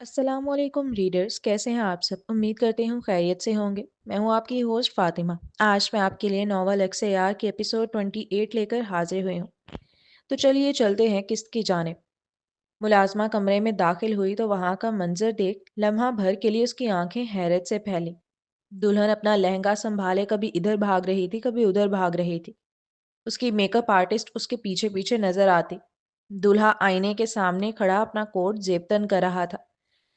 السلام علیکم ریڈرز، کیسے ہیں آپ سب؟ امید کرتے ہوں خیریت سے ہوں گے۔ میں ہوں آپ کی ہوسٹ فاطمہ۔ آج میں آپ کے لیے ناول ایکس اے آر کی ایپیسوڈ 28 لے کر حاضر ہوئی ہوں۔ تو چلیے چلتے ہیں قسط کی جانب۔ ملازمہ کمرے میں داخل ہوئی تو وہاں کا منظر دیکھ لمحہ بھر کے لیے اس کی آنکھیں حیرت سے پھیلیں۔ دلہن اپنا لہنگا سنبھالے کبھی ادھر بھاگ رہی تھی، کبھی ادھر بھاگ رہی تھی۔ اس کی میک اپ آرٹسٹ اس کے پیچھے پیچھے نظر آتی۔ دولہا آئینے کے سامنے کھڑا اپنا کوٹ زیب تن کر رہا تھا،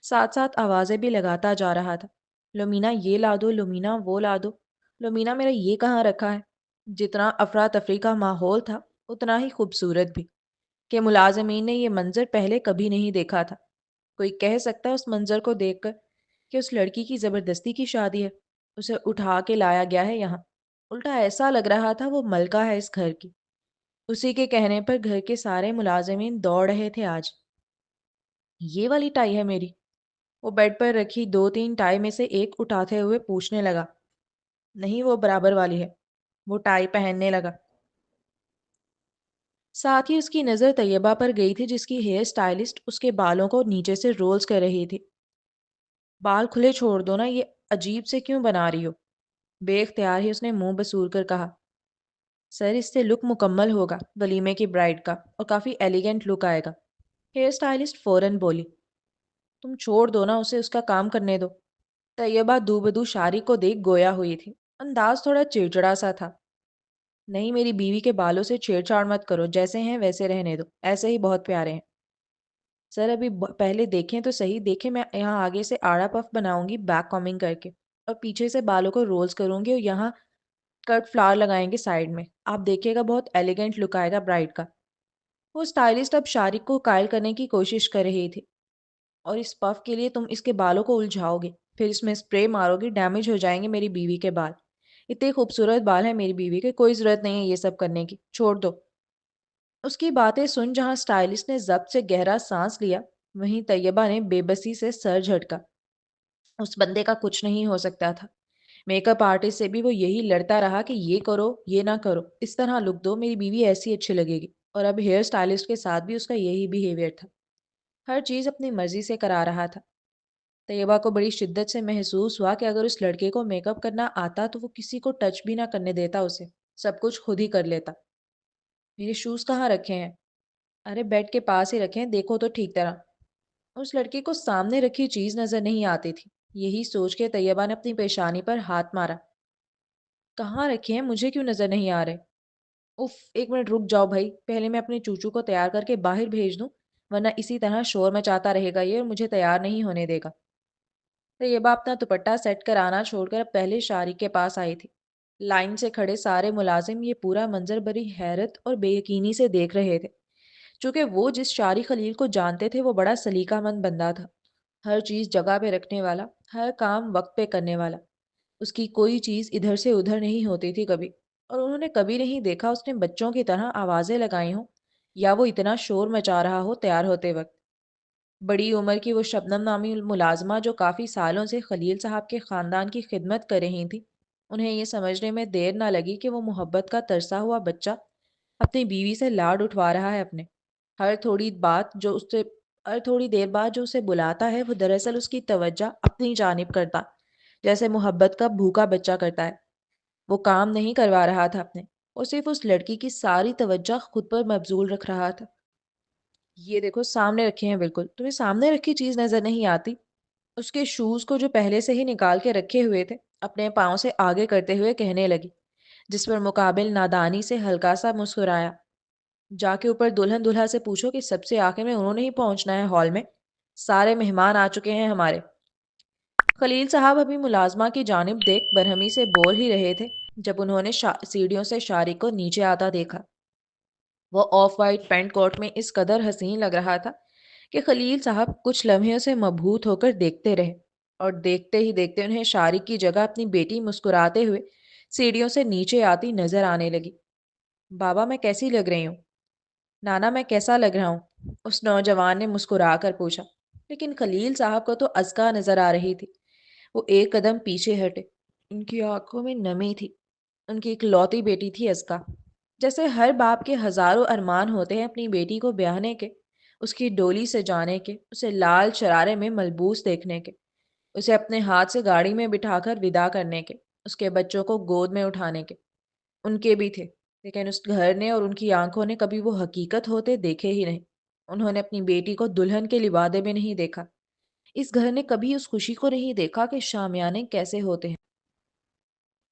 ساتھ ساتھ آوازیں بھی لگاتا جا رہا تھا۔ لومینا یہ لا دو، لومینا وہ لا دو، لومینا میرا یہ کہاں رکھا ہے۔ جتنا افراتفری کا ماحول تھا اتنا ہی خوبصورت بھی، کہ ملازمین نے یہ منظر پہلے کبھی نہیں دیکھا تھا۔ کوئی کہہ سکتا ہے اس منظر کو دیکھ کر کہ اس لڑکی کی زبردستی کی شادی ہے، اسے اٹھا کے لایا گیا ہے یہاں؟ الٹا ایسا لگ رہا تھا وہ ملکہ ہے اس گھر کی۔ اسی کے کہنے پر گھر کے سارے ملازمین دوڑ رہے تھے آج۔ یہ والی ٹائی ہے میری؟ وہ بیڈ پر رکھی دو تین ٹائی میں سے ایک اٹھاتے ہوئے پوچھنے لگا۔ نہیں، وہ برابر والی ہے۔ وہ ٹائی پہننے لگا۔ ساتھ ہی اس کی نظر طیبہ پر گئی تھی، جس کی ہیئر سٹائلسٹ اس کے بالوں کو نیچے سے رولز کر رہی تھی۔ بال کھلے چھوڑ دو نا، یہ عجیب سے کیوں بنا رہی ہو؟ بے اختیار ہی اس نے منہ بسور کر کہا۔ سر، اس سے لک مکمل ہوگا ولیمے کی برائڈ کا، اور کافی ایلیگنٹ لک آئے گا۔ ہیئر سٹائلسٹ فوراً بولی۔ تم چھوڑ دو نا اسے، اس کا کام کرنے دو۔ طیبہ دو بدو شاری کو دیکھ گویا ہوئی تھی۔ انداز تھوڑا چڑچڑا سا تھا۔ نہیں، میری بیوی کے بالوں سے چھیڑ چھاڑ مت کرو، جیسے ہیں ویسے رہنے دو، ایسے ہی بہت پیارے ہیں۔ سر، ابھی پہلے دیکھیں تو صحیح، دیکھیں میں یہاں آگے سے آڑا پف بناؤں گی بیک کامنگ کر کے، اور پیچھے سے بالوں کو رولز کروں گی، اور یہاں کٹ فلاور لگائیں گے سائڈ میں۔ آپ دیکھیے گا بہت ایلیگنٹ لک آئے گا برائڈ کا۔ وہ اسٹائلسٹ اب شارق کو قائل کرنے کی کوشش کر رہی تھی۔ اور اس پف کے لیے تم اس کے بالوں کو الجھاؤ گے، پھر اس میں اسپرے مارو گے، ڈیمیج ہو جائیں گے میری بیوی کے بال۔ اتنے خوبصورت بال ہیں میری بیوی کے، کوئی ضرورت نہیں ہے یہ سب کرنے کی، چھوڑ دو۔ اس کی باتیں سن جہاں اسٹائلسٹ نے ضبط سے گہرا سانس لیا، وہیں طیبہ نے بے بسی سے سر جھٹکا۔ اس بندے کا کچھ نہیں ہو سکتا تھا۔ میک اپ آرٹسٹ سے بھی وہ یہی لڑتا رہا کہ یہ کرو یہ نہ کرو، اس طرح لک دو، میری بیوی ایسی اچھی لگے گی، اور اب ہیئر اسٹائلسٹ کے ساتھ بھی اس کا یہی بیہیویئر تھا۔ ہر چیز اپنی مرضی سے کرا رہا تھا۔ طیبہ کو بڑی شدت سے محسوس ہوا کہ اگر اس لڑکے کو میک اپ کرنا آتا تو وہ کسی کو ٹچ بھی نہ کرنے دیتا، اسے سب کچھ خود ہی کر لیتا۔ میرے شوز کہاں رکھے ہیں؟ ارے بیڈ کے پاس ہی رکھے ہیں، دیکھو تو ٹھیک طرح۔ اس لڑکے کو سامنے رکھی چیز نظر نہیں آتی تھی۔ یہی سوچ کے طیبہ نے اپنی پیشانی پر ہاتھ مارا۔ کہاں رکھے ہیں؟ مجھے کیوں نظر نہیں آ رہے؟ اف، ایک منٹ رک جاؤ بھائی، پہلے میں اپنے چوچو کو تیار کر کے باہر بھیج دوں، ورنہ اسی طرح شور مچاتا رہے گا یہ، اور مجھے تیار نہیں ہونے دے گا۔ طیبہ اپنا دوپٹہ سیٹ کرانا چھوڑ کر اب پہلے شارق کے پاس آئی تھی۔ لائن سے کھڑے سارے ملازم یہ پورا منظر بڑی حیرت اور بے یقینی سے دیکھ رہے تھے، چونکہ وہ جس شارق خلیل کو جانتے تھے وہ بڑا سلیقہ مند بندہ تھا، ہر چیز جگہ پہ رکھنے والا، ہر کام وقت پہ کرنے والا۔ اس کی کوئی چیز ادھر سے ادھر نہیں ہوتی تھی کبھی، اور انہوں نے کبھی نہیں دیکھا اس نے بچوں کی طرح آوازیں لگائی ہوں، یا وہ اتنا شور مچا رہا ہو تیار ہوتے وقت۔ بڑی عمر کی وہ شبنم نامی ملازمہ جو کافی سالوں سے خلیل صاحب کے خاندان کی خدمت کر رہی تھی، انہیں یہ سمجھنے میں دیر نہ لگی کہ وہ محبت کا ترسا ہوا بچہ اپنی بیوی سے لاڈ اٹھوا رہا ہے اپنے۔ ہر تھوڑی بات جو اس سے ہر تھوڑی دیر بعد جو اسے بلاتا ہے وہ دراصل اس کی توجہ اپنی جانب کرتا، جیسے محبت کا بھوکا بچہ کرتا ہے۔ وہ کام نہیں کروا رہا تھا اپنے، وہ صرف اس لڑکی کی ساری توجہ خود پر مبذول رکھ رہا تھا۔ یہ دیکھو سامنے رکھے ہیں، بالکل تمہیں سامنے رکھی چیز نظر نہیں آتی؟ اس کے شوز کو جو پہلے سے ہی نکال کے رکھے ہوئے تھے اپنے پاؤں سے آگے کرتے ہوئے کہنے لگی، جس پر مقابل نادانی سے ہلکا سا مسکرایا۔ جا کے اوپر دلہن دلہا سے پوچھو کہ سب سے آخر میں انہوں نے ہی پہنچنا ہے ہال میں، سارے مہمان آ چکے ہیں ہمارے۔ خلیل صاحب ابھی ملازمہ کی جانب دیکھ برہمی سے بول ہی رہے تھے جب انہوں نے سیڑھیوں سے شارق کو نیچے آتا دیکھا۔ وہ آف وائٹ پینٹ کوٹ میں اس قدر حسین لگ رہا تھا کہ خلیل صاحب کچھ لمحے سے مبہوت ہو کر دیکھتے رہے، اور دیکھتے ہی دیکھتے انہیں شارق کی جگہ اپنی بیٹی مسکراتے ہوئے سیڑھیوں سے نیچے آتی نظر آنے لگی۔ بابا، میں کیسی لگ رہی ہوں؟ نانا، میں کیسا لگ رہا ہوں؟ اس نوجوان نے مسکرا کر پوچھا۔ لیکن خلیل صاحب کو تو ازکا نظر آ رہی تھی۔ وہ ایک قدم پیچھے ہٹے، ان کی آنکھوں میں نمی تھی۔ ان کی اکلوتی بیٹی تھی ازکا۔ جیسے ہر باپ کے ہزاروں ارمان ہوتے ہیں اپنی بیٹی کو بیاہنے کے، اس کی ڈولی سے جانے کے، اسے لال شرارے میں ملبوس دیکھنے کے، اسے اپنے ہاتھ سے گاڑی میں بٹھا کر ودا کرنے کے، اس کے بچوں کو گود میں اٹھانے کے۔ ان کے بھی تھے، لیکن اس گھر نے اور ان کی آنکھوں نے کبھی وہ حقیقت ہوتے دیکھے ہی نہیں۔ انہوں نے اپنی بیٹی کو دلہن کے لبادے میں نہیں دیکھا۔ اس گھر نے کبھی اس خوشی کو نہیں دیکھا کہ شامیانے کیسے ہوتے ہیں۔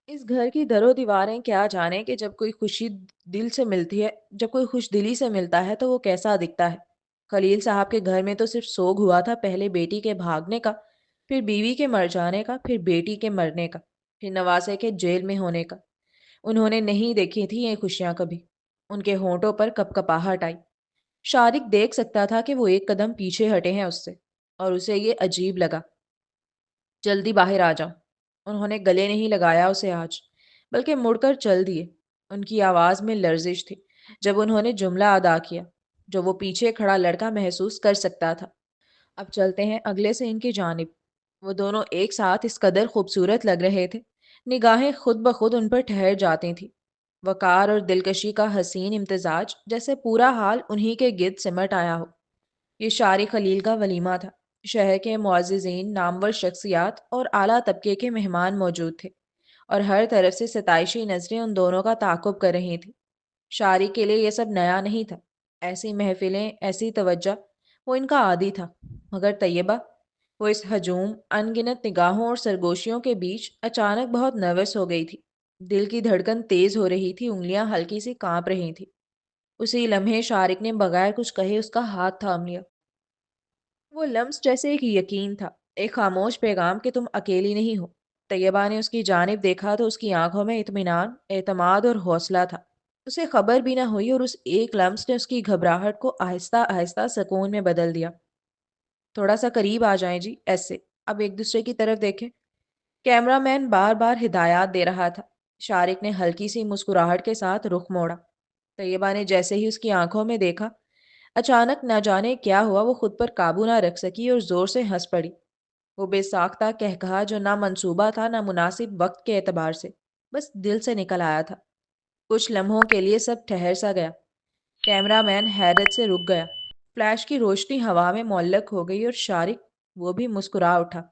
اس گھر کی در و دیواریں کیا جانے کہ جب کوئی خوشی دل سے ملتی ہے، جب کوئی خوش دلی سے ملتا ہے تو وہ کیسا دکھتا ہے۔ خلیل صاحب کے گھر میں تو صرف سوگ ہوا تھا، پہلے بیٹی کے بھاگنے کا، پھر بیوی کے مر جانے کا، پھر بیٹی کے مرنے کا، پھر نواسے کے جیل میں ہونے کا۔ انہوں نے نہیں دیکھی تھی یہ خوشیاں کبھی۔ ان کے ہونٹوں پر کپ کپاہٹ آئی۔ شارق دیکھ سکتا تھا کہ وہ ایک قدم پیچھے ہٹے ہیں اس سے، اور اسے یہ عجیب لگا۔ جلدی باہر آ جاؤ۔ انہوں نے گلے نہیں لگایا اسے آج، بلکہ مڑ کر چل دیے۔ ان کی آواز میں لرزش تھی جب انہوں نے جملہ ادا کیا، جو وہ پیچھے کھڑا لڑکا محسوس کر سکتا تھا۔ اب چلتے ہیں اگلے سے ان کی جانب۔ وہ دونوں ایک ساتھ اس قدر خوبصورت لگ رہے تھے، نگاہیں خود بخود ان پر ٹھہر جاتی تھیں۔ وقار اور دلکشی کا حسین امتزاج، جیسے پورا حال انہی کے گرد سمٹ آیا ہو۔ یہ شارق خلیل کا ولیمہ تھا۔ شہر کے معززین، نامور شخصیات اور اعلیٰ طبقے کے مہمان موجود تھے، اور ہر طرف سے ستائشی نظریں ان دونوں کا تعاقب کر رہی تھیں۔ شارق کے لیے یہ سب نیا نہیں تھا، ایسی محفلیں، ایسی توجہ، وہ ان کا عادی تھا۔ مگر طیبہ، وہ اس ہجوم، ان گنت نگاہوں اور سرگوشیوں کے بیچ اچانک بہت نروس ہو گئی تھی۔ دل کی دھڑکن تیز ہو رہی تھی، انگلیاں ہلکی سی کانپ رہی تھی۔ اسی لمحے شارق نے بغیر کچھ کہے اس کا ہاتھ تھام لیا۔ وہ لمس جیسے ایک یقین تھا، ایک خاموش پیغام کہ تم اکیلی نہیں ہو۔ طیبہ نے اس کی جانب دیکھا تو اس کی آنکھوں میں اطمینان، اعتماد اور حوصلہ تھا۔ اسے خبر بھی نہ ہوئی، اور اس ایک لمس نے اس کی گھبراہٹ کو آہستہ آہستہ سکون میں بدل دیا۔ تھوڑا سا قریب آ جائیں جی، ایسے اب ایک دوسرے کی طرف دیکھیں۔ کیمرہ مین بار بار ہدایات دے رہا تھا۔ شارق نے ہلکی سی مسکراہٹ کے ساتھ رخ موڑا۔ طیبہ نے جیسے ہی اس کی آنکھوں میں دیکھا، اچانک نہ جانے کیا ہوا، وہ خود پر قابو نہ رکھ سکی اور زور سے ہنس پڑی۔ وہ بے ساختہ کہا جو نہ منصوبہ تھا نہ مناسب وقت کے اعتبار سے، بس دل سے نکل آیا تھا۔ کچھ لمحوں کے لیے سب ٹھہر سا گیا۔ کیمرہ مین حیرت سے رک گیا۔ فلیش کی روشنی ہوا میں معلق ہو گئی اور شارق، وہ بھی مسکرا اٹھا۔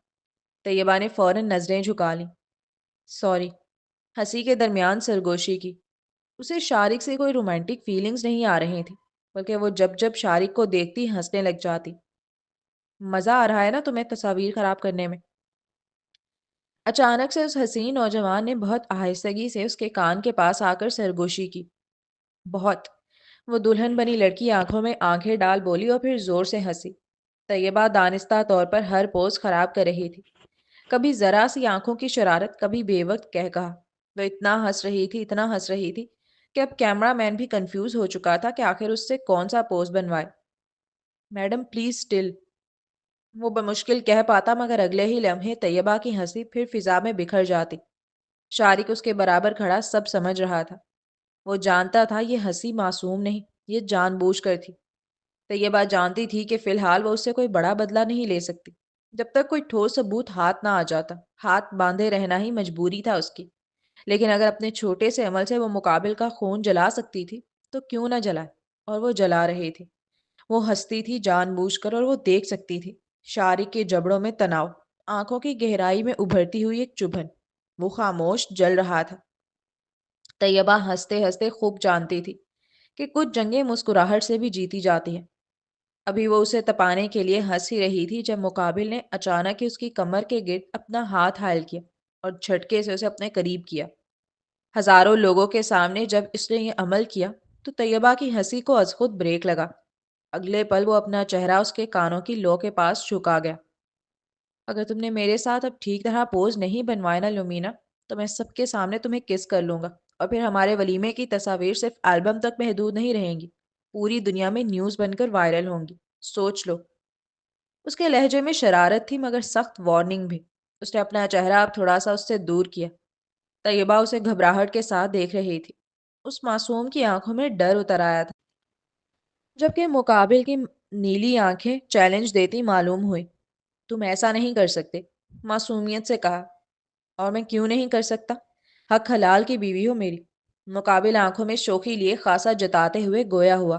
طیبہ نے فوراً نظریں جھکا لیں۔ سوری، ہنسی کے درمیان سرگوشی کی۔ اسے شارق سے کوئی رومانٹک فیلنگز نہیں آ رہی تھی، بلکہ وہ جب جب شارق کو دیکھتی ہنسنے لگ جاتی۔ مزہ آ رہا ہے نا تمہیں تصاویر خراب کرنے میں؟ اچانک سے اس حسین نوجوان نے بہت آہستگی سے اس کے کان کے پاس آ کر سرگوشی کی۔ بہت۔ وہ دلہن بنی لڑکی آنکھوں میں آنکھیں ڈال بولی اور پھر زور سے ہنسی۔ طیبہ دانستہ طور پر ہر پوز خراب کر رہی تھی، کبھی ذرا سی آنکھوں کی شرارت، کبھی بے وقت کہا۔ وہ اتنا ہنس رہی تھی، اتنا ہنس رہی تھی کہ اب کیمرہ مین بھی کنفیوز ہو چکا تھا کہ آخر اس سے کون سا پوز بنوائے۔ میڈم پلیز سٹل، وہ بمشکل کہہ پاتا، مگر اگلے ہی لمحے طیبہ کی ہنسی پھر فضا میں بکھر جاتی۔ شارق اس کے برابر کھڑا سب سمجھ رہا تھا۔ وہ جانتا تھا یہ ہنسی معصوم نہیں، یہ جان بوجھ کر تھی۔ طیبہ جانتی تھی کہ فی الحال وہ اس سے کوئی بڑا بدلہ نہیں لے سکتی، جب تک کوئی ٹھوس ثبوت ہاتھ نہ آ جاتا۔ ہاتھ باندھے رہنا ہی مجبوری تھا اس کی، لیکن اگر اپنے چھوٹے سے عمل سے وہ مقابل کا خون جلا سکتی تھی تو کیوں نہ جلائے؟ اور وہ جلا رہی تھی۔ وہ ہنستی تھی جان بوجھ کر، اور وہ دیکھ سکتی تھی شارق کے جبڑوں میں تناؤ، آنکھوں کی گہرائی میں ابھرتی ہوئی ایک چبھن۔ وہ خاموش جل رہا تھا۔ طیبہ ہنستے ہنستے خوب جانتی تھی کہ کچھ جنگیں مسکراہٹ سے بھی جیتی جاتی ہیں۔ ابھی وہ اسے تپانے کے لیے ہنس ہی رہی تھی جب مقابل نے اچانک ہی اس کی کمر کے گرد اپنا ہاتھ حائل کیا اور جھٹکے سے اسے اپنے قریب کیا۔ ہزاروں لوگوں کے سامنے جب اس نے یہ عمل کیا تو طیبہ کی ہنسی کو از خود بریک لگا۔ اگلے پل وہ اپنا چہرہ اس کے کانوں کی لو کے پاس جھکا گیا۔ اگر تم نے میرے ساتھ اب ٹھیک طرح پوز نہیں بنوائے نا لومینا، تو میں سب کے سامنے تمہیں کس کر لوں گا، اور پھر ہمارے ولیمے کی تصاویر صرف البم تک محدود نہیں رہیں گی، پوری دنیا میں نیوز بن کر وائرل ہوں گی۔ سوچ لو۔ اس کے لہجے میں شرارت تھی، مگر سخت وارننگ بھی۔ اس نے اپنا چہرہ اب تھوڑا سا اس سے دور کیا۔ طیبہ اسے گھبراہٹ کے ساتھ دیکھ رہی تھی۔ اس معصوم کی آنکھوں میں ڈر اتر آیا تھا، جبکہ مقابل کی نیلی آنکھیں چیلنج دیتی معلوم ہوئی۔ تم ایسا نہیں کر سکتے، معصومیت سے کہا۔ اور میں کیوں نہیں کر سکتا؟ حق حلال کی بیوی ہو میری۔ مقابل آنکھوں میں شوخی لیے خاصا جتاتے ہوئے گویا ہوا۔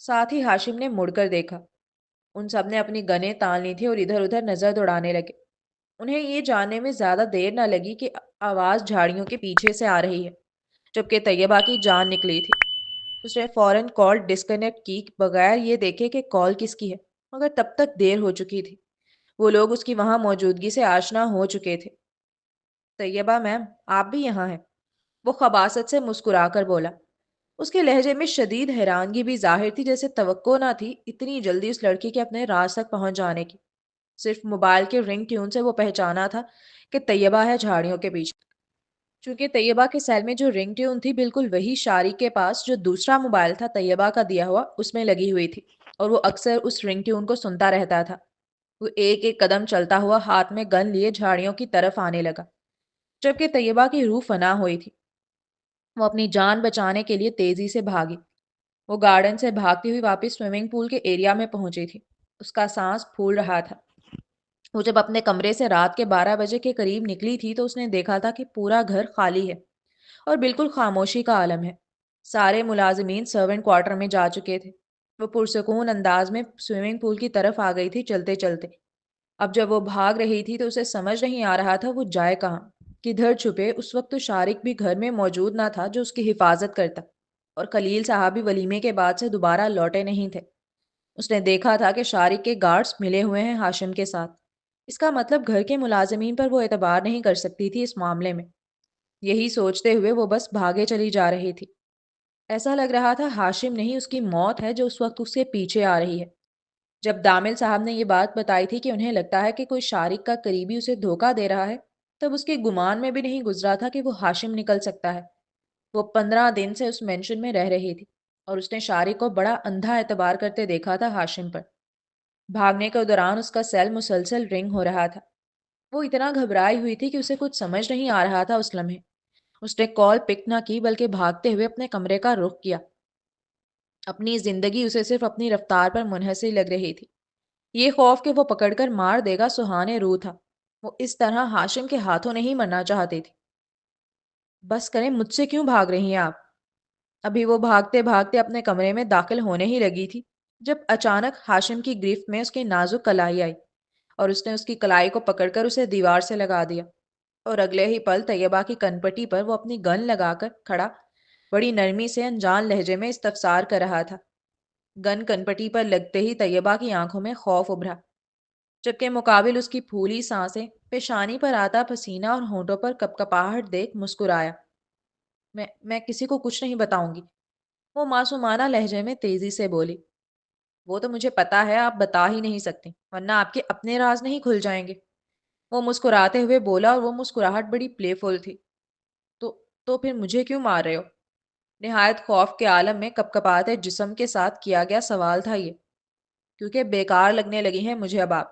ساتھ ہی ہاشم نے مڑ کر دیکھا۔ ان سب نے اپنی گنیں تان لی تھی اور ادھر ادھر نظر دوڑانے لگے۔ انہیں یہ جاننے میں زیادہ دیر نہ لگی کہ آواز جھاڑیوں کے پیچھے سے آ رہی ہے، جبکہ طیبہ کی جان نکلی تھی۔ اس نے فوراً کال ڈسکنیکٹ کی بغیر یہ دیکھے کہ کال کس کی ہے، مگر تب تک دیر ہو چکی تھی۔ وہ لوگ اس کی وہاں موجودگی سے آشنا ہو چکے تھے۔ طیبہ میم، آپ بھی یہاں ہیں؟ وہ خباثت سے مسکرا کر بولا۔ اس کے لہجے میں شدید حیرانگی بھی ظاہر تھی، جیسے توقع نہ تھی اتنی جلدی اس لڑکی کے اپنے راز تک پہنچ جانے کی۔ صرف موبائل کے رنگ ٹیون سے وہ پہچانا تھا کہ طیبہ ہے جھاڑیوں کے پیچھے۔ چونکہ طیبہ کے سیل میں جو رنگ ٹیون تھی بالکل وہی شارق کے پاس جو دوسرا موبائل تھا طیبہ کا دیا ہوا، اس میں لگی ہوئی تھی، اور وہ اکثر اس رنگ ٹیون کو سنتا رہتا تھا۔ وہ ایک ایک قدم چلتا ہوا ہاتھ میں گن لیے جھاڑیوں کی طرف آنے لگا، جبکہ طیبہ کی روح فنا ہوئی تھی۔ وہ اپنی جان بچانے کے لیے تیزی سے بھاگی۔ وہ گارڈن سے بھاگتی ہوئی واپس سوئمنگ پول کے ایریا میں پہنچی تھی۔ اس کا سانس پھول رہا تھا۔ وہ جب اپنے کمرے سے رات کے 12 بجے کے قریب نکلی تھی تو اس نے دیکھا تھا کہ پورا گھر خالی ہے اور بالکل خاموشی کا عالم ہے۔ سارے ملازمین سرونٹ کوارٹر میں جا چکے تھے۔ وہ پرسکون انداز میں سوئمنگ پول کی طرف آ گئی تھی چلتے چلتے۔ اب جب وہ بھاگ رہی تھی تو اسے سمجھ نہیں آ رہا تھا وہ جائے کہاں، کدھر چھپے۔ اس وقت تو شارق بھی گھر میں موجود نہ تھا جو اس کی حفاظت کرتا، اور خلیل صاحب بھی ولیمے کے بعد سے دوبارہ لوٹے نہیں تھے۔ اس نے دیکھا تھا کہ شارق کے گارڈز ملے ہوئے ہیں ہاشم کے ساتھ۔ اس کا مطلب گھر کے ملازمین پر وہ اعتبار نہیں کر سکتی تھی اس معاملے میں۔ یہی سوچتے ہوئے وہ بس بھاگے چلی جا رہی تھی۔ ایسا لگ رہا تھا ہاشم نہیں، اس کی موت ہے جو اس وقت اس کے پیچھے آ رہی ہے۔ جب دامل صاحب نے یہ بات بتائی تھی کہ انہیں لگتا ہے کہ کوئی شارق کا قریبی اسے دھوکہ دے رہا ہے، تب اس کے گمان میں بھی نہیں گزرا تھا کہ وہ ہاشم نکل سکتا ہے۔ وہ 15 دن سے اس مینشن میں رہ رہی تھی، اور اس نے شارق کو بڑا اندھا اعتبار کرتے دیکھا تھا ہاشم پر۔ بھاگنے کے دوران اس کا سیل مسلسل رنگ ہو رہا تھا۔ وہ اتنا گھبرائی ہوئی تھی کہ اسے کچھ سمجھ نہیں آ رہا تھا اس لمحے۔ اس نے کال پک نہ کی بلکہ بھاگتے ہوئے اپنے کمرے کا رخ کیا۔ اپنی زندگی اسے صرف اپنی رفتار پر منحصر لگ رہی تھی۔ یہ خوف کہ وہ پکڑ کر مار دے گا سہانے روح تھا۔ وہ اس طرح ہاشم کے ہاتھوں نہیں مرنا چاہتی تھی۔ بس کریں، مجھ سے کیوں بھاگ رہی ہیں آپ؟ ابھی وہ بھاگتے بھاگتے اپنے کمرے میں داخل ہونے ہی لگی تھی جب اچانک ہاشم کی گرفت میں اس کی نازک کلائی آئی، اور اس نے اس کی کلائی کو پکڑ کر اسے دیوار سے لگا دیا۔ اور اگلے ہی پل طیبہ کی کنپٹی پر وہ اپنی گن لگا کر کھڑا بڑی نرمی سے انجان لہجے میں استفسار کر رہا تھا۔ گن کنپٹی پر لگتے ہی طیبہ کی آنکھوں میں خوف ابھرا، جبکہ مقابل اس کی پھولی سانسیں، پیشانی پر آتا پسینہ اور ہونٹوں پر کپکپاہٹ دیکھ مسکرایا۔ میں کسی کو کچھ نہیں بتاؤں گی، وہ معصومانہ لہجے میں تیزی سے بولی۔ وہ تو مجھے پتا ہے آپ بتا ہی نہیں سکتی، ورنہ آپ کے اپنے راز نہیں کھل جائیں گے، وہ مسکراتے ہوئے بولا، اور وہ مسکراہٹ بڑی پلے فل تھی۔ تو تو پھر مجھے کیوں مار رہے ہو؟ نہایت خوف کے عالم میں کپکپاتے جسم کے ساتھ کیا گیا سوال تھا یہ۔ کیونکہ بیکار لگنے لگی ہیں مجھے اب آپ۔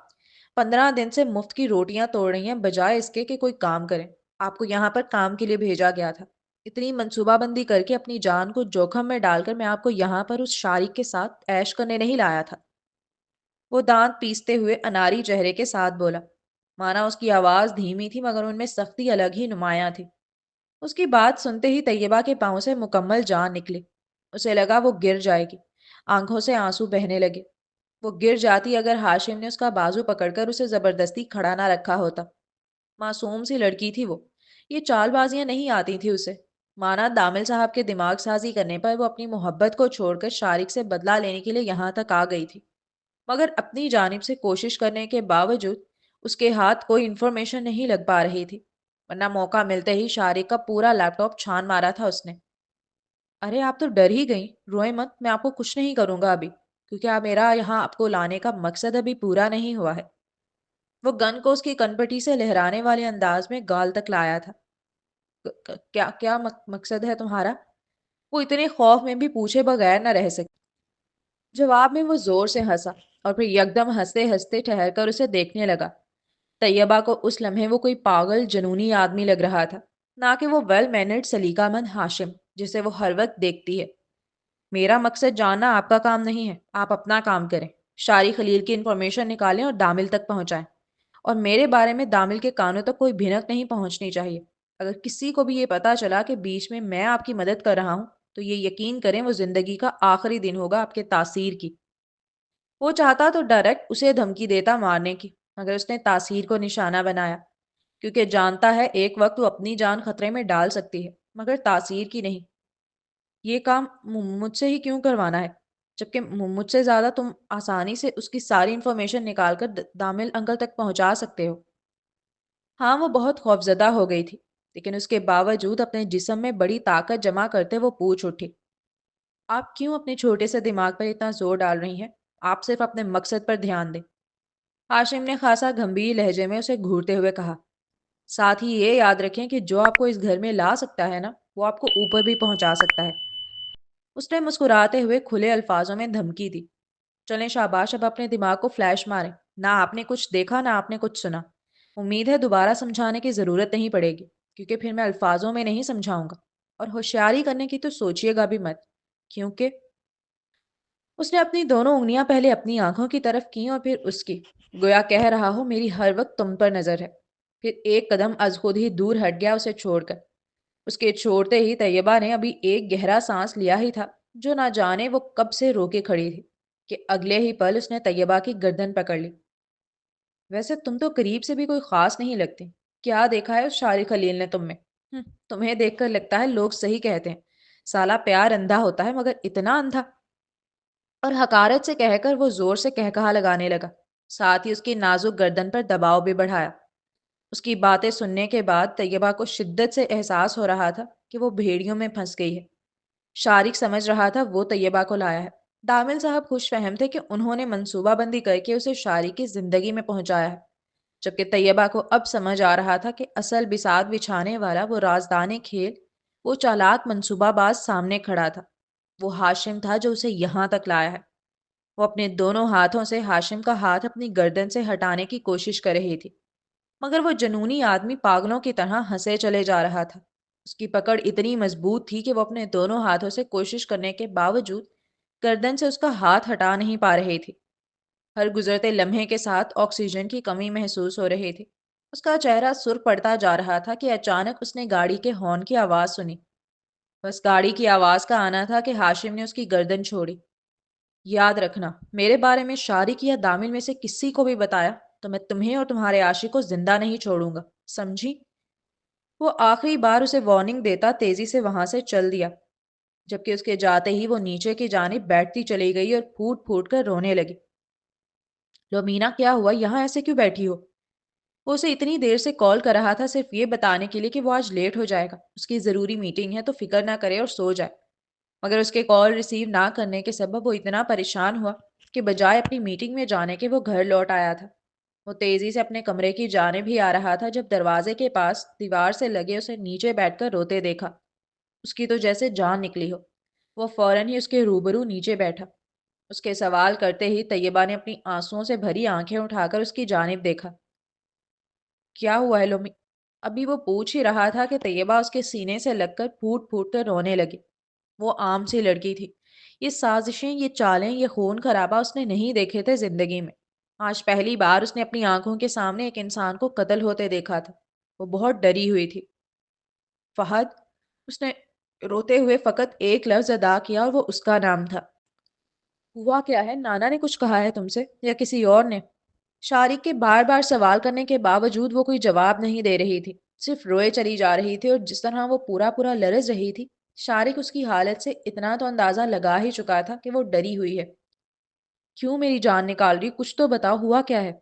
15 دن سے مفت کی روٹیاں توڑ رہی ہیں بجائے اس کے کہ کوئی کام کریں۔ آپ کو یہاں پر کام کے لیے بھیجا گیا تھا۔ اتنی منصوبہ بندی کر کے اپنی جان کو جوخم میں ڈال کر میں آپ کو یہاں پر اس شارق کے ساتھ عیش کرنے نہیں لایا تھا۔ وہ دانت پیستے ہوئے اناری چہرے کے ساتھ بولا، مانا اس کی آواز دھیمی تھی مگر ان میں سختی الگ ہی نمایاں تھی۔ اس کی بات سنتے ہی طیبہ کے پاؤں سے مکمل جان نکلی۔ اسے لگا وہ گر جائے گی۔ آنکھوں سے آنسو بہنے لگے۔ وہ گر جاتی اگر ہاشم نے اس کا بازو پکڑ کر اسے زبردستی کھڑا نہ رکھا ہوتا۔ معصوم سی لڑکی تھی وہ، یہ چال بازیاں نہیں آتی تھی اسے۔ مانا دامل صاحب کے دماغ سازی کرنے پر وہ اپنی محبت کو چھوڑ کر شارق سے بدلہ لینے کے لیے یہاں تک آ گئی تھی، مگر اپنی جانب سے کوشش کرنے کے باوجود اس کے ہاتھ کوئی انفارمیشن نہیں لگ پا رہی تھی، ورنہ موقع ملتے ہی شارق کا پورا لیپ ٹاپ چھان مارا تھا اس نے۔ ارے آپ تو ڈر ہی گئیں، روئے مت، میں آپ کو کچھ نہیں کروں گا ابھی، کیونکہ آپ میرا یہاں آپ کو لانے کا مقصد ابھی پورا نہیں ہوا ہے۔ وہ گن کو اس کی کنپٹی سے لہرانے والے انداز میں گال تک لایا تھا۔ کیا کیا مقصد ہے تمہارا؟ وہ اتنے خوف میں بھی پوچھے بغیر نہ رہ سکی۔ جواب میں وہ زور سے ہنسا، اور پھر یکدم ہنستے ہنستے ٹھہر کر اسے دیکھنے لگا۔ طیبہ کو اس لمحے وہ کوئی پاگل جنونی آدمی لگ رہا تھا، نہ کہ وہ ویل مینرڈ سلیقہ مند ہاشم جسے وہ ہر وقت دیکھتی ہے۔ میرا مقصد جاننا آپ کا کام نہیں ہے، آپ اپنا کام کریں۔ شاری خلیل کی انفارمیشن نکالیں اور دامل تک پہنچائیں، اور میرے بارے میں دامل کے کانوں تک کوئی بھنک نہیں پہنچنی چاہیے۔ اگر کسی کو بھی یہ پتا چلا کہ بیچ میں آپ کی مدد کر رہا ہوں تو یہ یقین کریں وہ زندگی کا آخری دن ہوگا آپ کے تاثیر کی۔ وہ چاہتا تو ڈائریکٹ اسے دھمکی دیتا مارنے کی، مگر اس نے تاثیر کو نشانہ بنایا، کیونکہ جانتا ہے ایک وقت وہ اپنی جان خطرے میں ڈال سکتی ہے، مگر تاثیر کی نہیں۔ یہ کام مجھ سے ہی کیوں کروانا ہے، جبکہ مجھ سے زیادہ تم آسانی سے اس کی ساری انفارمیشن نکال کر دامل انکل تک پہنچا سکتے ہو۔ ہاں، وہ بہت خوفزدہ ہو گئی تھی، لیکن اس کے باوجود اپنے جسم میں بڑی طاقت جمع کرتے وہ پوچھ اٹھی، آپ کیوں اپنے چھوٹے سے دماغ پر اتنا زور ڈال رہی ہیں؟ آپ صرف اپنے مقصد پر دھیان دیں۔ ہاشم نے خاصا گمبھیر لہجے میں اسے گھورتے ہوئے کہا، ساتھ ہی یہ یاد رکھیں کہ جو آپ کو اس گھر میں لا سکتا ہے نا، وہ آپ کو اوپر بھی پہنچا سکتا ہے۔ اس نے مسکراتے ہوئے کھلے الفاظوں میں دھمکی دی، چلیں شاباش، اب اپنے دماغ کو فلیش ماریں۔ نہ آپ نے کچھ دیکھا نہ آپ نے کچھ سنا۔ امید ہے دوبارہ سمجھانے کی ضرورت نہیں پڑے گی، کیونکہ پھر میں الفاظوں میں نہیں سمجھاؤں گا، اور ہوشیاری کرنے کی تو سوچیے گا بھی مت، کیونکہ اس نے اپنی دونوں انگلیاں پہلے اپنی آنکھوں کی طرف کیں اور پھر اس کی، گویا کہہ رہا ہو میری ہر وقت تم پر نظر ہے۔ پھر ایک قدم از خود ہی دور ہٹ گیا اسے چھوڑ کر۔ اس کے چھوڑتے ہی طیبہ نے ابھی ایک گہرا سانس لیا ہی تھا، جو نہ جانے وہ کب سے رو کے کھڑی تھی، کہ اگلے ہی پل اس نے طیبہ کی گردن پکڑ لی۔ ویسے تم تو قریب سے بھی کوئی خاص نہیں لگتی، کیا دیکھا ہے اس شارق خلیل نے تم میں؟ تمہیں دیکھ کر لگتا ہے لوگ صحیح کہتے ہیں، سالہ پیار اندھا ہوتا ہے، مگر اتنا اندھا؟ اور حقارت سے کہہ کر وہ زور سے کہا لگانے لگا، ساتھ ہی اس کی نازک گردن پر دباؤ بھی بڑھایا۔ اس کی باتیں سننے کے بعد طیبہ کو شدت سے احساس ہو رہا تھا کہ وہ بھیڑیوں میں پھنس گئی ہے۔ شارق سمجھ رہا تھا وہ طیبہ کو لایا ہے۔ دامل صاحب خوش فہم تھے کہ انہوں نے منصوبہ بندی کر کے اسے شارق کی زندگی میں پہنچایا ہے، جبکہ طیبہ کو اب سمجھ آ رہا تھا کہ اصل بساط بچھانے والا وہ رازدان کھیل، وہ چالاک منصوبہ باز سامنے کھڑا تھا، وہ ہاشم تھا جو اسے یہاں تک لایا ہے۔ وہ اپنے دونوں ہاتھوں سے ہاشم کا ہاتھ اپنی گردن سے ہٹانے کی کوشش کر رہی تھی، مگر وہ جنونی آدمی پاگلوں کی طرح ہنسے چلے جا رہا تھا۔ اس کی پکڑ اتنی مضبوط تھی کہ وہ اپنے دونوں ہاتھوں سے کوشش کرنے کے باوجود گردن سے اس کا ہاتھ ہٹا نہیں پا رہی تھی۔ ہر گزرتے لمحے کے ساتھ آکسیجن کی کمی محسوس ہو رہی تھی۔ اس کا چہرہ سرخ پڑتا جا رہا تھا کہ اچانک اس نے گاڑی کے ہارن کی آواز سنی۔ بس گاڑی کی آواز کا آنا تھا کہ ہاشم نے اس کی گردن چھوڑی۔ یاد رکھنا، میرے بارے میں شارق یا دامل میں سے کسی کو بھی بتایا تو میں تمہیں اور تمہارے عاشق کو زندہ نہیں چھوڑوں گا، سمجھی؟ وہ آخری بار اسے وارننگ دیتا تیزی سے وہاں سے چل دیا، جبکہ اس کے جاتے ہی وہ نیچے کی جانب بیٹھتی چلی گئی اور پھوٹ پھوٹ کر رونے لگی۔ لومینا، کیا ہوا؟ یہاں ایسے کیوں بیٹھی ہو؟ وہ اسے اتنی دیر سے کال کر رہا تھا صرف یہ بتانے کے لیے کہ وہ آج لیٹ ہو جائے گا، اس کی ضروری میٹنگ ہے، تو فکر نہ کرے اور سو جائے۔ مگر اس کے کال ریسیو نہ کرنے کے سبب وہ اتنا پریشان ہوا کہ بجائے اپنی میٹنگ میں جانے کے وہ گھر لوٹ آیا تھا۔ وہ تیزی سے اپنے کمرے کی جانب ہی آ رہا تھا جب دروازے کے پاس دیوار سے لگے اسے نیچے بیٹھ کر روتے دیکھا۔ اس کی تو جیسے جان نکلی ہو۔ وہ فوراً ہی اس کے روبرو نیچے بیٹھا۔ اس کے سوال کرتے ہی طیبہ نے اپنی آنسوؤں سے بھری آنکھیں اٹھا کر اس کی جانب دیکھا۔ کیا ہوا ہے لومی؟ ابھی وہ پوچھ ہی رہا تھا کہ طیبہ اس کے سینے سے لگ کر پھوٹ پھوٹ کر رونے لگی۔ وہ عام سی لڑکی تھی۔ یہ سازشیں، یہ چالیں، یہ خون خرابہ اس نے نہیں دیکھے تھے زندگی میں۔ آج پہلی بار اس نے اپنی آنکھوں کے سامنے ایک انسان کو قتل ہوتے دیکھا تھا۔ وہ بہت ڈری ہوئی تھی۔ فہد، اس نے روتے ہوئے فقط ایک لفظ ادا کیا اور وہ اس کا نام تھا۔ ہوا کیا ہے؟ نانا نے کچھ کہا ہے تم سے یا کسی اور نے؟ شارق کے بار بار سوال کرنے کے باوجود وہ کوئی جواب نہیں دے رہی تھی، صرف روئے چلی جا رہی تھی، اور جس طرح وہ پورا پورا لرز رہی تھی، شارق اس کی حالت سے اتنا تو اندازہ لگا ہی چکا تھا کہ وہ ڈری ہوئی ہے۔ کیوں میری جان نکال رہی؟ کچھ تو بتاؤ، ہوا کیا ہے؟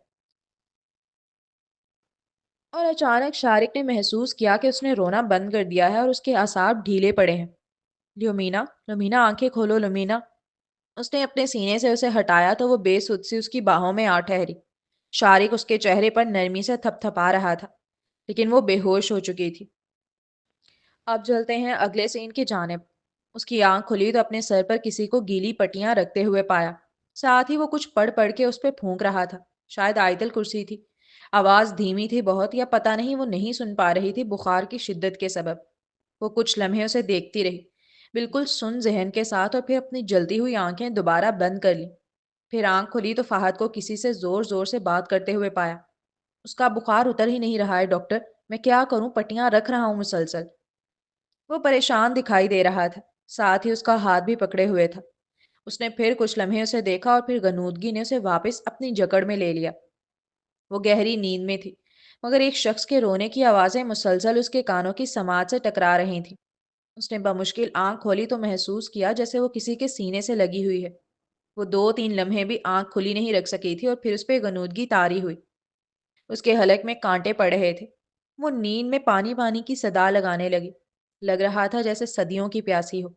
اور اچانک شارق نے محسوس کیا کہ اس نے رونا بند کر دیا ہے اور اس کے اعصاب ڈھیلے پڑے ہیں۔ لیومینا، لیومینا، آنکھیں کھولو لیومینا۔ اس نے اپنے سینے سے اسے ہٹایا تو وہ بے سدھ سی اس کی باہوں میں آ ٹھہری۔ شارق اس کے چہرے پر نرمی سے تھپ تھپا رہا تھا، لیکن وہ بے ہوش ہو چکی تھی۔ اب چلتے ہیں اگلے سین کی جانب۔ اس کی آنکھ کھلی تو اپنے سر پر کسی کو گیلی پٹیاں رکھتے ہوئے پایا، ساتھ ہی وہ کچھ پڑھ پڑھ کے اس پہ پھونک رہا تھا، شاید آیت الکرسی تھی۔ آواز دھیمی تھی بہت، یا پتہ نہیں وہ نہیں سن پا رہی تھی بخار کی شدت کے سبب۔ وہ کچھ لمحے اسے دیکھتی رہی، بالکل سن ذہن کے ساتھ، اور پھر اپنی جلتی ہوئی آنکھیں دوبارہ بند کر لیں۔ پھر آنکھ کھلی تو فہد کو کسی سے زور زور سے بات کرتے ہوئے پایا۔ اس کا بخار اتر ہی نہیں رہا ہے ڈاکٹر، میں کیا کروں، پٹیاں رکھ رہا ہوں مسلسل۔ وہ پریشان دکھائی دے رہا تھا۔ ساتھ ہی اس کا ہاتھ بھی پکڑے ہوئے تھا۔ اس نے پھر کچھ لمحے اسے دیکھا اور پھر غنودگی نے اسے واپس اپنی جکڑ میں لے لیا۔ وہ گہری نیند میں تھی، مگر ایک شخص کے رونے کی آوازیں مسلسل اس کے کانوں کی سماعت سے ٹکرا رہی تھیں۔ اس نے بمشکل آنکھ کھولی تو محسوس کیا جیسے وہ کسی کے سینے سے لگی ہوئی ہے۔ وہ 2 3 لمحے بھی آنکھ کھلی نہیں رکھ سکی تھی اور پھر اس پہ غنودگی طاری ہوئی۔ اس کے حلق میں کانٹے پڑ رہے تھے۔ وہ نیند میں پانی پانی کی صدا لگانے لگی۔ لگ رہا تھا جیسے صدیوں کی پیاسی ہو۔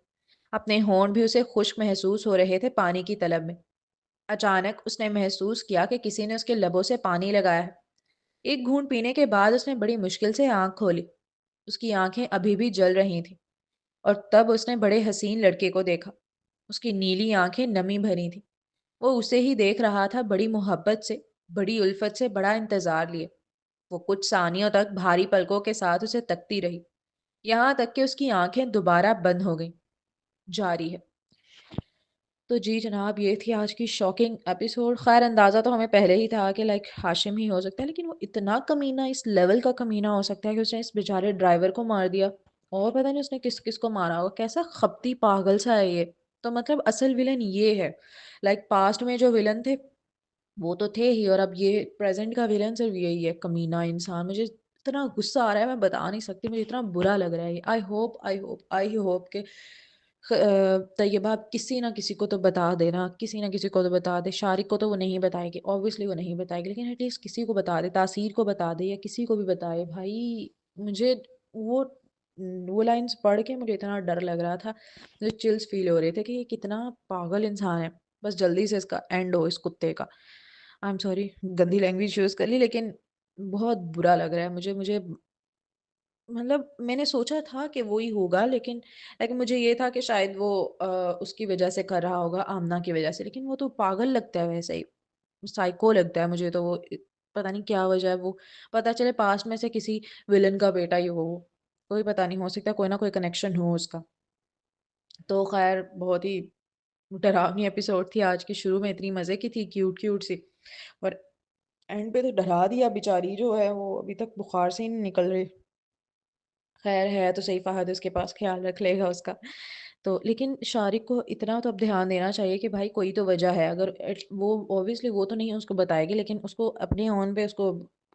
اپنے ہونٹ بھی اسے خشک محسوس ہو رہے تھے پانی کی طلب میں۔ اچانک اس نے محسوس کیا کہ کسی نے اس کے لبوں سے پانی لگایا ہے۔ ایک گھونٹ پینے کے بعد اس نے بڑی مشکل سے آنکھ کھولی۔ اس کی آنکھیں ابھی بھی جل رہی تھیں اور تب اس نے بڑے حسین لڑکے کو دیکھا۔ اس کی نیلی آنکھیں نمی بھری تھیں۔ وہ اسے ہی دیکھ رہا تھا، بڑی محبت سے، بڑی الفت سے، بڑا انتظار لیے۔ وہ کچھ ثانیوں تک بھاری پلکوں کے ساتھ اسے تکتی رہی، یہاں تک کہ اس کی آنکھیں دوبارہ بند ہو گئیں۔ جاری ہے۔ تو جی جناب، یہ تھی آج کی شاکنگ ایپیسوڈ۔ خیر اندازہ تو ہمیں پہلے ہی تھا کہ ہاشم ہی ہو سکتا ہے، لیکن وہ اتنا کمینہ، اس لیول کا کمینہ ہو سکتا ہے کہ اس نے اس بیچارے ڈرائیور کو مار دیا، اور پتہ نہیں اس نے کس کس کو مارا ہوگا۔ کیسا خپتی پاگل سا ہے یہ۔ تو مطلب اصل ولن یہ ہے، پاسٹ میں جو ولن تھے وہ تو تھے ہی، اور اب یہ پریزنٹ کا ولن صرف یہی ہے، کمینہ انسان۔ مجھے اتنا غصہ آ رہا ہے، میں بتا نہیں سکتی، مجھے اتنا برا لگ رہا ہے۔ آئی ہوپ کہ طیبہ کسی نہ کسی کو تو بتا دینا، کسی نہ کسی کو تو بتا دے۔ شارق کو تو وہ نہیں بتائے گی، اوبویسلی وہ نہیں بتائے گی، لیکن ایٹ لیسٹ کسی کو بتا دے، تاثیر کو بتا دے، یا کسی کو بھی بتائے بھائی۔ مجھے وہ وہ لائنس پڑھ کے مجھے اتنا ڈر لگ رہا تھا، مجھے چلز فیل ہو رہے تھے کہ یہ کتنا پاگل انسان ہے۔ بس جلدی سے اس کا اینڈ ہو، اس کتے کا۔ آئی ایم سوری، گندی لینگویج یوز کر لی، لیکن بہت برا لگ رہا ہے مجھے مطلب میں نے سوچا تھا کہ وہی ہوگا، لیکن مجھے یہ تھا کہ شاید وہ اس کی وجہ سے کر رہا ہوگا، آمنہ کی وجہ سے، لیکن وہ تو پاگل لگتا ہے ویسے ہی، سائیکو لگتا ہے مجھے تو وہ۔ پتہ نہیں کیا وجہ ہے، وہ پتہ چلے پاسٹ میں سے کسی ولن کا بیٹا ہی ہو وہ، کوئی پتہ نہیں، ہو سکتا ہے کوئی نہ کوئی کنیکشن ہو اس کا۔ تو خیر بہت ہی ڈراؤنی ایپیسوڈ تھی آج کی۔ شروع میں اتنی مزے کی تھی، کیوٹ کیوٹ سی، اور اینڈ پہ تو ڈرا دیا، بیچاری جو ہے وہ ابھی تک بخار سے ہی نہیں نکل رہی۔ خیر ہے تو صحیح، فہد اس کے پاس خیال رکھ لے گا اس کا۔ تو لیکن شارق کو اتنا تو اب دھیان دینا چاہیے کہ بھائی کوئی تو وجہ ہے، اگر وہ اوبویسلی وہ تو نہیں اس کو بتائے گی، لیکن اس کو اپنے اون پہ اس کو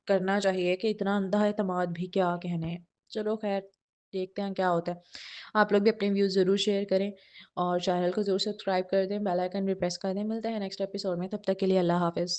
کرنا چاہیے کہ اتنا اندھا اعتماد بھی کیا کہنے ہیں۔ چلو خیر، دیکھتے ہیں کیا ہوتا ہے۔ آپ لوگ بھی اپنے ویوز ضرور شیئر کریں، اور چینل کو ضرور سبسکرائب کر دیں، بیل آئیکن بھی پریس کر دیں۔ ملتے ہیں نیکسٹ ایپیسوڈ میں، تب تک کے لیے اللہ حافظ۔